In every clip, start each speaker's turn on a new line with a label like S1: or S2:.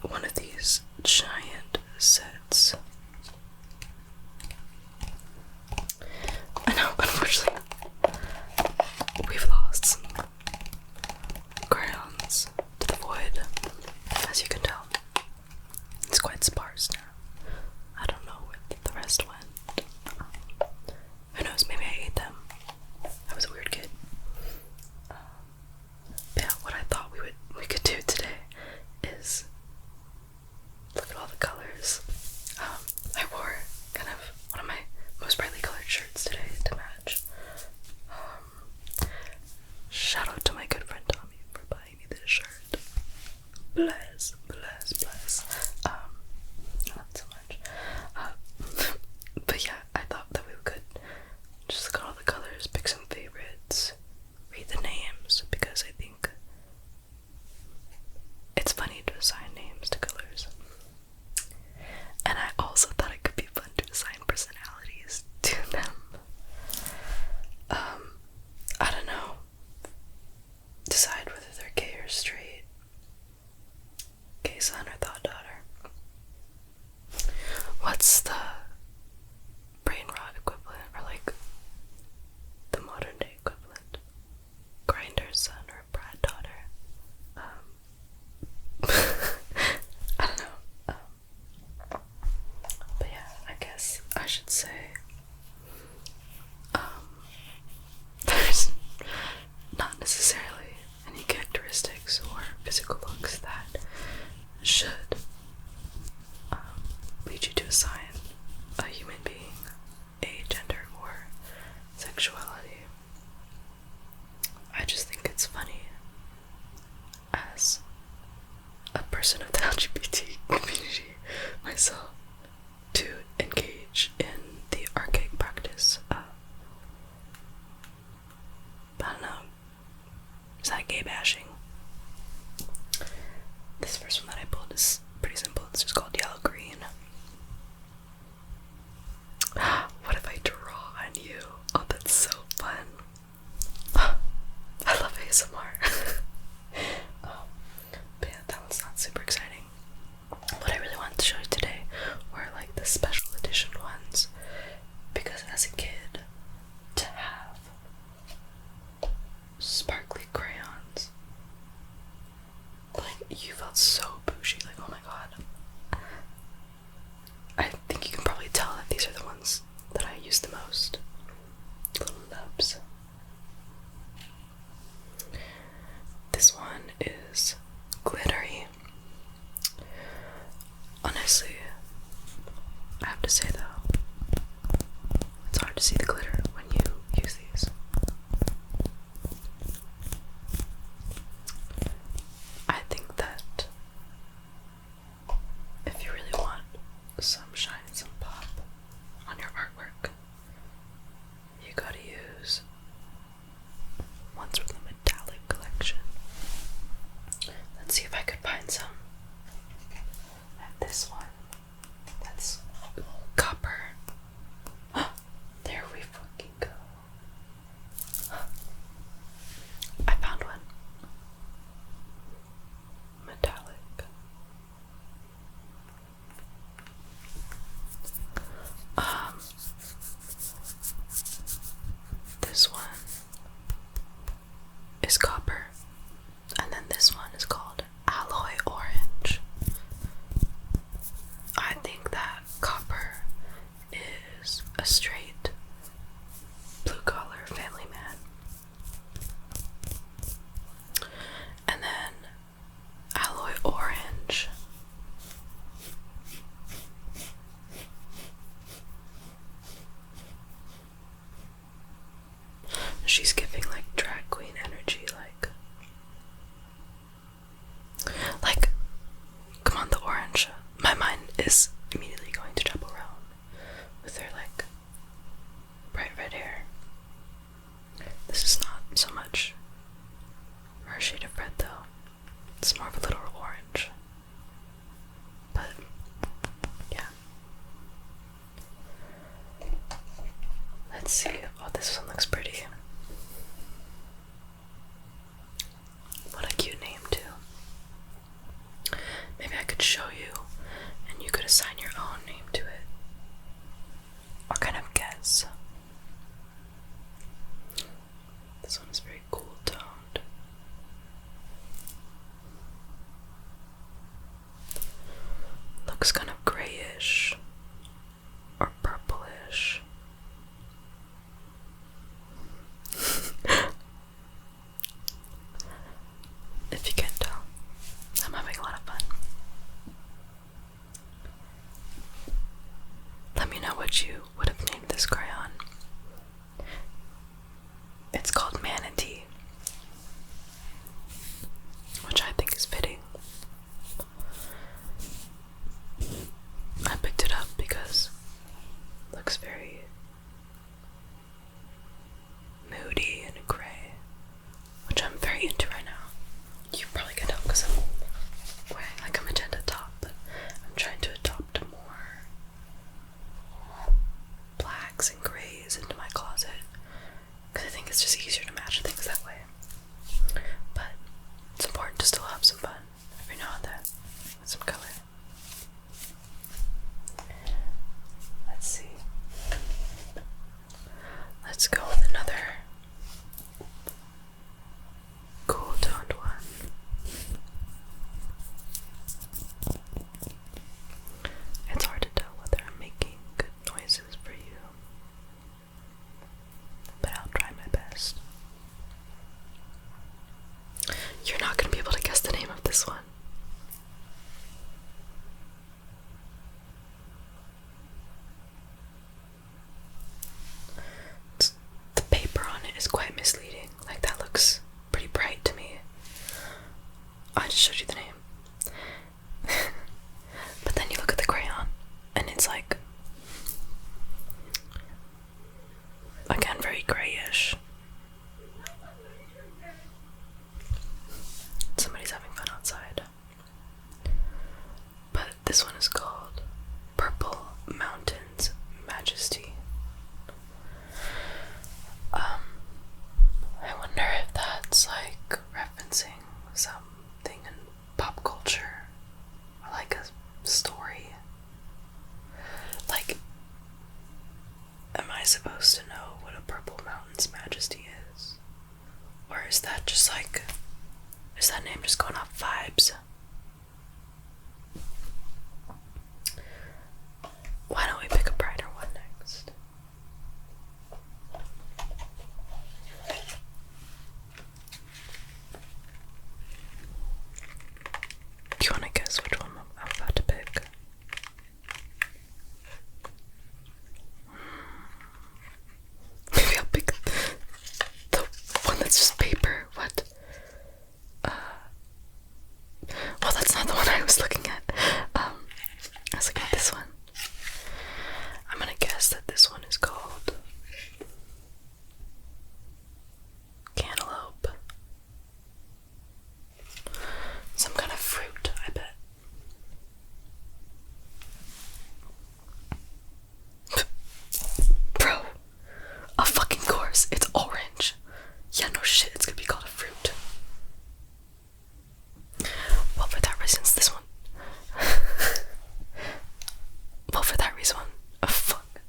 S1: one of these giant sets. I know, unfortunately, we've lost some crayons to the void, as you can tell. It's quite sparse now. I don't know where the rest went. Who knows, maybe I ate them. I was a weird kid. But yeah, what I thought we could do today is look at all the colors. I wore kind of one of my most brightly colored shirts today to match. Shout out to my good friend Tommy for buying me this shirt. Bless, bless, bless. Not so much. But yeah, I thought that we could just look at all the colors, pick some favorites, read the names, because I think it's funny to assign names to colors. And I also thought it could be fun to assign personalities to them. I don't know. Decide whether they're gay or straight. Gay son or thought daughter. What's the brain rot equivalent, or like the modern day equivalent? Grinder's son or Brad daughter? I don't know. But yeah, I guess I should say there's not necessarily any characteristics or physical looks that should lead you to assign a human being a gender or sexuality. I just think it's funny as a person of the LGBT community myself to engage in the archaic practice of, I don't know, is that gay bashing? This first one that I pulled is pretty simple. It's just called yellow green. What if I draw on you? Oh, that's so fun. I love ASMR. But yeah, that one's not super exciting. What I really wanted to show you today were like the special edition ones, because as a kid, to have sparkly crayons, like, you felt so bougie. Like, oh my god. I think you can probably tell that these are the ones that I use the most. Little nubs. This one is glittery. Honestly, I have to say though, it's hard to see the glitter when you use these. I think that if you really want some shine, some pop on your artwork, you gotta use ones from the metallic collection. Let's see if I could find some. I have this one that's copper. There we fucking go. I found one. Metallic. This one is copper, and then this one is called alloy orange. looks kind of grayish or purplish. If you can't tell, I'm having a lot of fun. Let me know what you would have named this crayon. It's called Manatee, which I think is fitting. I picked it up because it looks very moody and gray, which I'm very into right now. You probably can tell because I'm wearing like a magenta top, but I'm trying to adopt more blacks and grays into my closet because I think it's just easier to match things that way. But it's important to still have some fun every now and then with some color. Let's see. Let's go with another cool toned one. It's hard to tell whether I'm making good noises for you, but I'll try my best. You're not going to be able to guess the name of this one. The paper on it is quite misleading. Like, that looks pretty bright to me. I just showed you the name. But then you look at the crayon, and it's like, again, very grayish. Somebody's having fun outside. But this one is called Purple Mountains Majesty. I wonder if that's like referencing something in pop culture or like a story. Like, am I supposed to know what a Purple Mountains Majesty is? Or is that just like, is that name just going off vibes? Why don't we pick a brighter one next? Do you want to guess which one I'm about to pick? Maybe I'll pick the one that's just paper. What? Well, that's not the one I was looking at. I was looking at this one. I'm gonna guess that this one is called cantaloupe. Some kind of fruit, I bet. Bro, of fucking course, it's orange. Yeah, no shit, it's gonna be called a fruit. Well, for that reason, this one. Well, for that reason, oh fuck.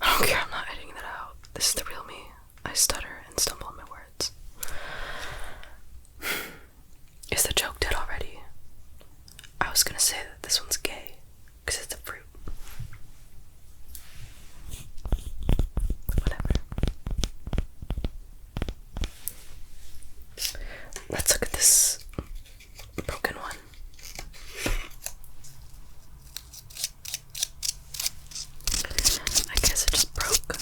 S1: I don't care, I'm not editing that out. This is the real me. I stutter and stumble on my words. Is the joke dead already? I was gonna say that this one's gay, because it's a fruit. Whatever. Let's look at this broken one. I guess it just broke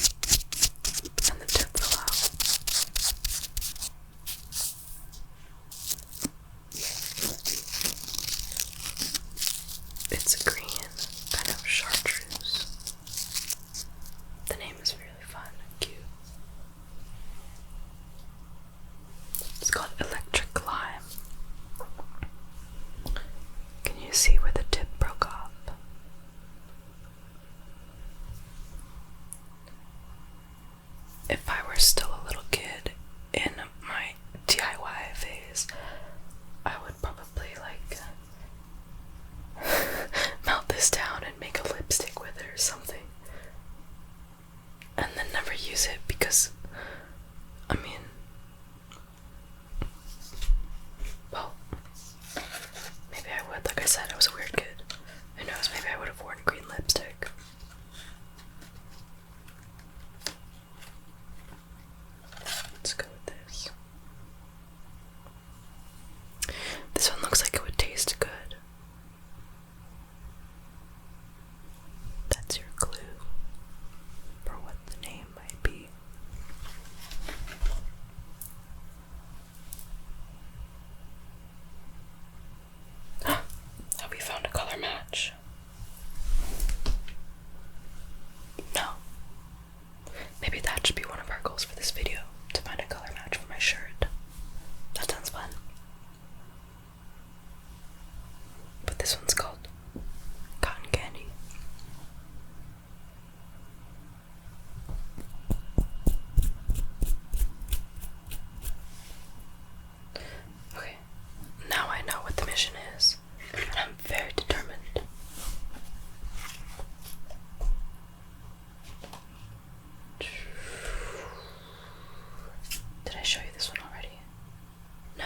S1: and the tip fell out. It's a green kind of chartreuse. The name is really fun and cute. It's called Electric Lime. sparkles for this video to find a color match for my shirt. That sounds fun. But this one's called Cotton Candy. Okay, now I know what the mission is, and I'm very determined. Did I show you this one already? No.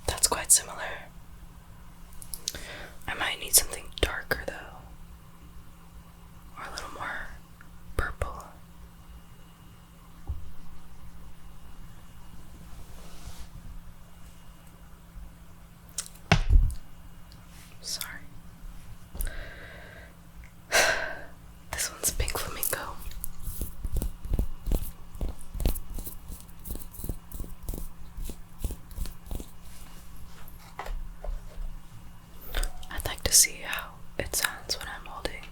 S1: That's quite similar. I might need something darker though, or a little more purple. Sorry. This one's pink flamingo. I'd like to see how it sounds when I'm holding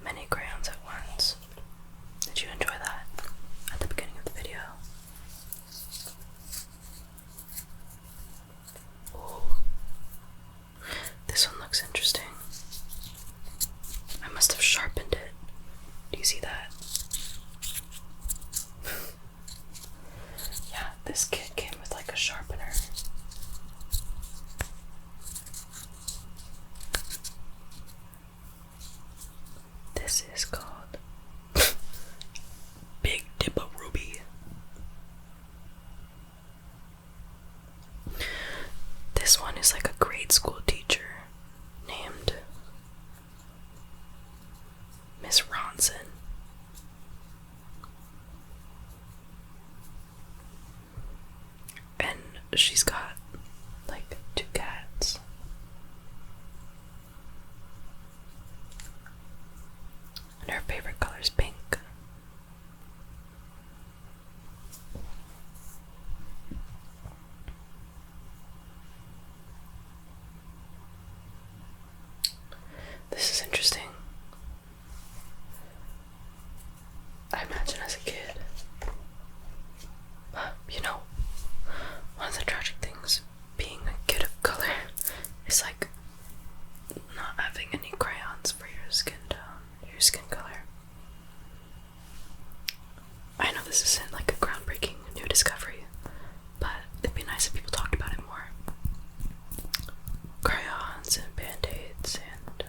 S1: many crayons at once. Did you enjoy that at the beginning of the video? Ooh. This one looks interesting. I must have sharpened it. Do you see that? Yeah, this kit came with like a sharpener. This is called Big Dipper Ruby. This one is like a grade school teacher named Miss Ronson. And she's got like 2 cats. And her favorite color is pink. This is interesting. I imagine as a kid, you know, one of the tragic things being a kid of color is like not having any crayons for your skin tone, your skin color. I know this isn't like a groundbreaking new discovery, but it'd be nice if people talked about it more. Crayons and band-aids and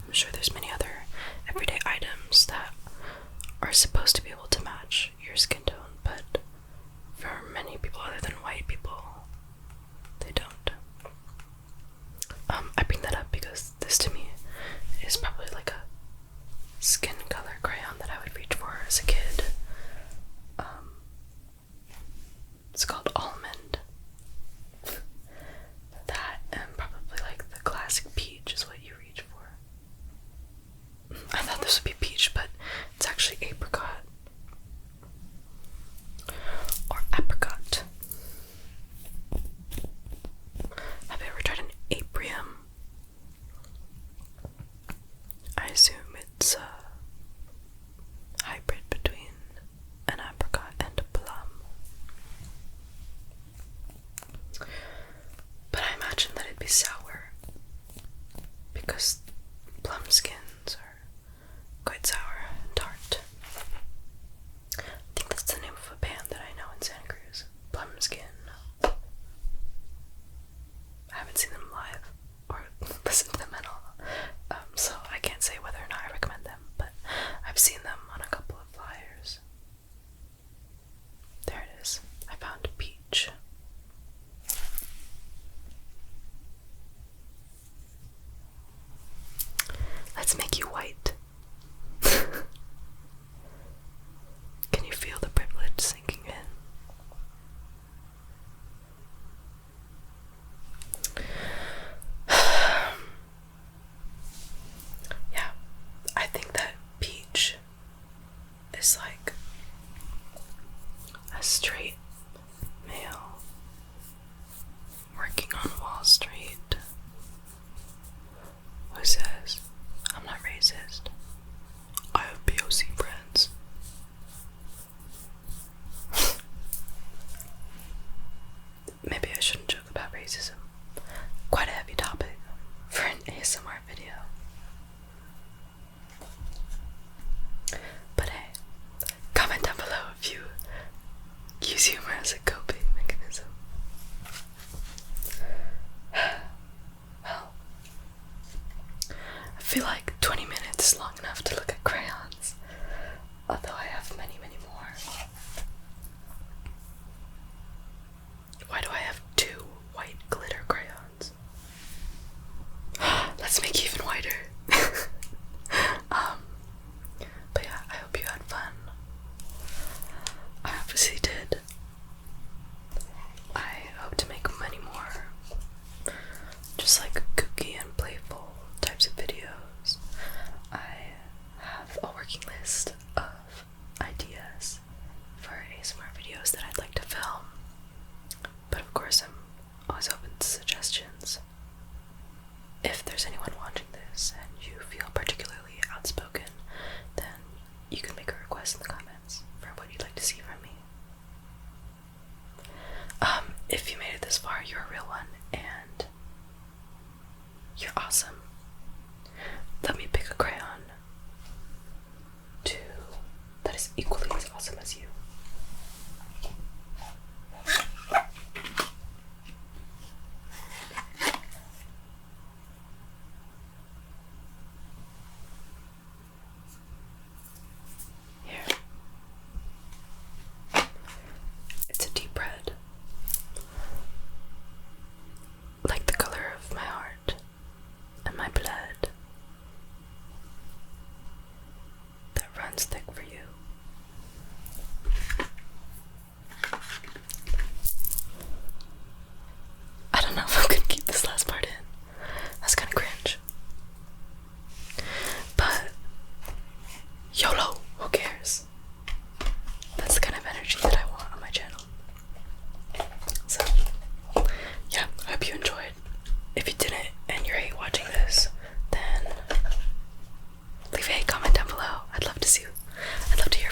S1: I'm sure there's many other everyday items that are supposed to be able to match your skin tone, but for many people other than white people, they don't. I bring that up because this to me is probably like a skin color crayon that I would reach for as a kid. It's called Almond. That and probably like the classic peach is what you reach for. I thought this would be peach, but it's actually apricot. Or apricot. Have you ever tried an aprium? I assume it's a hybrid between an apricot and a plum. But I imagine that it'd be sour because plum skins are quite sour and tart. I think that's the name of a band that I know in Santa Cruz. Plumskin. I haven't seen them live or listened to them at all, so I can't say whether or not I recommend them, but I've seen them on a couple of flyers. There it is. I found peach. Let's make you white. Can you feel the privilege sinking in? Yeah, I think that peach is like a straight male working on Wall Street who says, as a coping mechanism. Well, I feel like 20 minutes is long enough to look at crayons, although I have many, many more. Why do I have 2 white glitter crayons? Let's make it even whiter. But yeah, I hope you had fun. I obviously did. I hope to make many more, just like kooky and playful types of videos. I have a working list of ideas for ASMR videos that I'd like to film, but of course I'm always open to suggestions. If there's anyone watching this and you feel particularly outspoken, then you can make a request in the comments for what you'd like to see from me. If you made it this far, you're a real one, and you're awesome. Let me pick a crayon that is equally as awesome as you. Here. It's a deep red. Like the color of my heart and my blood that runs thick for you. I don't know if I'm gonna keep this last part in. That's kind of cringe. But YOLO, who cares? That's the kind of energy that I want on my channel. So yeah, I hope you enjoyed. If you didn't and you're hate watching this, then leave a comment down below. I'd love to see you. I'd love to hear